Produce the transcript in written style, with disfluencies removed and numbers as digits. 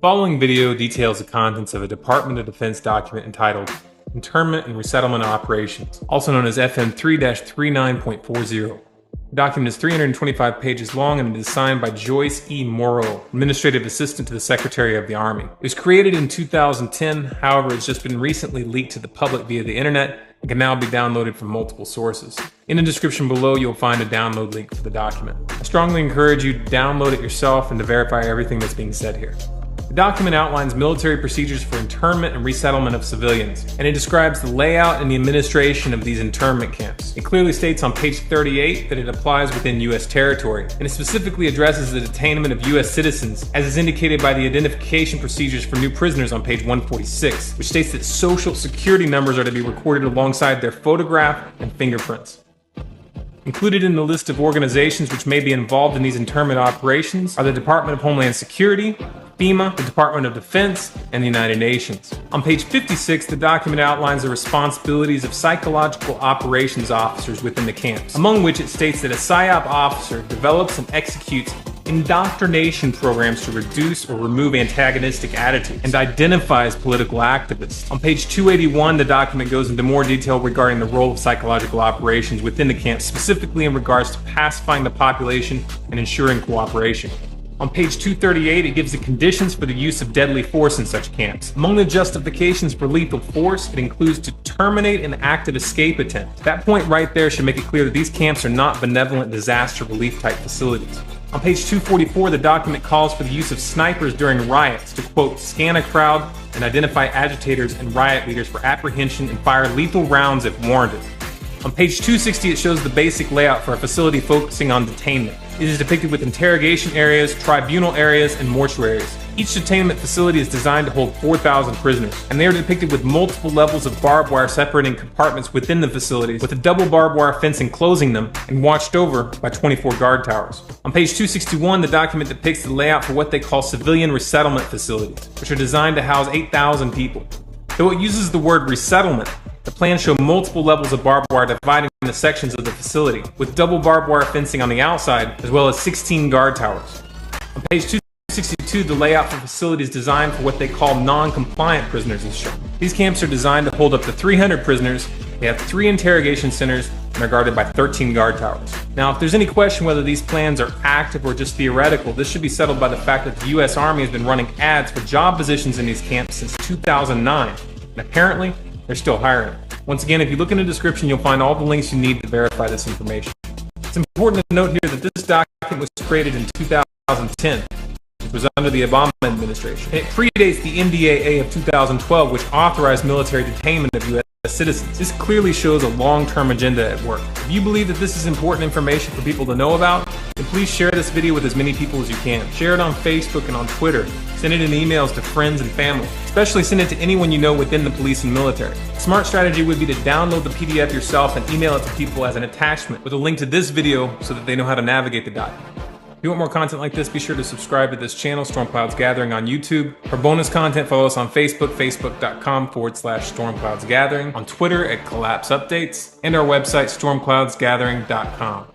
following video details the contents of a Department of Defense document entitled Internment and Resettlement Operations, also known as FM 3-39.40. The document is 325 pages long and is signed by Joyce E. Morrow, Administrative Assistant to the Secretary of the Army. It was created in 2010, however, it's just been recently leaked to the public via the internet and can now be downloaded from multiple sources. In the description below, you'll find a download link for the document. I strongly encourage you to download it yourself and to verify everything that's being said here. The document outlines military procedures for internment and resettlement of civilians, and it describes the layout and the administration of these internment camps. It clearly states on page 38 that it applies within U.S. territory, and it specifically addresses the detainment of U.S. citizens, as is indicated by the identification procedures for new prisoners on page 146, which states that social security numbers are to be recorded alongside their photograph and fingerprints. Included in the list of organizations which may be involved in these internment operations are the Department of Homeland Security, FEMA, the Department of Defense, and the United Nations. On page 56, the document outlines the responsibilities of psychological operations officers within the camps, among which it states that a PSYOP officer develops and executes indoctrination programs to reduce or remove antagonistic attitudes and identifies political activists. On page 281, the document goes into more detail regarding the role of psychological operations within the camps, specifically in regards to pacifying the population and ensuring cooperation. On page 238, it gives the conditions for the use of deadly force in such camps. Among the justifications for lethal force, it includes to terminate an active escape attempt. That point right there should make it clear that these camps are not benevolent disaster relief type facilities. On page 244, the document calls for the use of snipers during riots to, quote, scan a crowd and identify agitators and riot leaders for apprehension and fire lethal rounds if warranted. On page 260, it shows the basic layout for a facility focusing on detainment. It is depicted with interrogation areas, tribunal areas, and mortuaries. Each detainment facility is designed to hold 4,000 prisoners, and they are depicted with multiple levels of barbed wire separating compartments within the facilities, with a double barbed wire fence enclosing them and watched over by 24 guard towers. On page 261, the document depicts the layout for what they call civilian resettlement facilities, which are designed to house 8,000 people. Though it uses the word resettlement, the plans show multiple levels of barbed wire dividing the sections of the facility, with double barbed wire fencing on the outside, as well as 16 guard towers. On page 262, the layout for facilities designed for what they call non-compliant prisoners is shown. These camps are designed to hold up to 300 prisoners, they have 3 interrogation centers, and are guarded by 13 guard towers. Now, if there's any question whether these plans are active or just theoretical, this should be settled by the fact that the U.S. Army has been running ads for job positions in these camps since 2009, and apparently, they're still hiring. Once again, if you look in the description, you'll find all the links you need to verify this information. It's important to note here that this document was created in 2010, which was under the Obama administration. And it predates the NDAA of 2012, which authorized military detainment of U.S. citizens. This clearly shows a long-term agenda at work. If you believe that this is important information for people to know about, then please share this video with as many people as you can. Share it on Facebook and on Twitter. Send it in emails to friends and family. Especially send it to anyone you know within the police and military. A smart strategy would be to download the PDF yourself and email it to people as an attachment with a link to this video so that they know how to navigate the document. If you want more content like this, be sure to subscribe to this channel, Storm Clouds Gathering on YouTube. For bonus content, follow us on Facebook, facebook.com/Storm Clouds Gathering, on Twitter at Collapse Updates, and our website, stormcloudsgathering.com.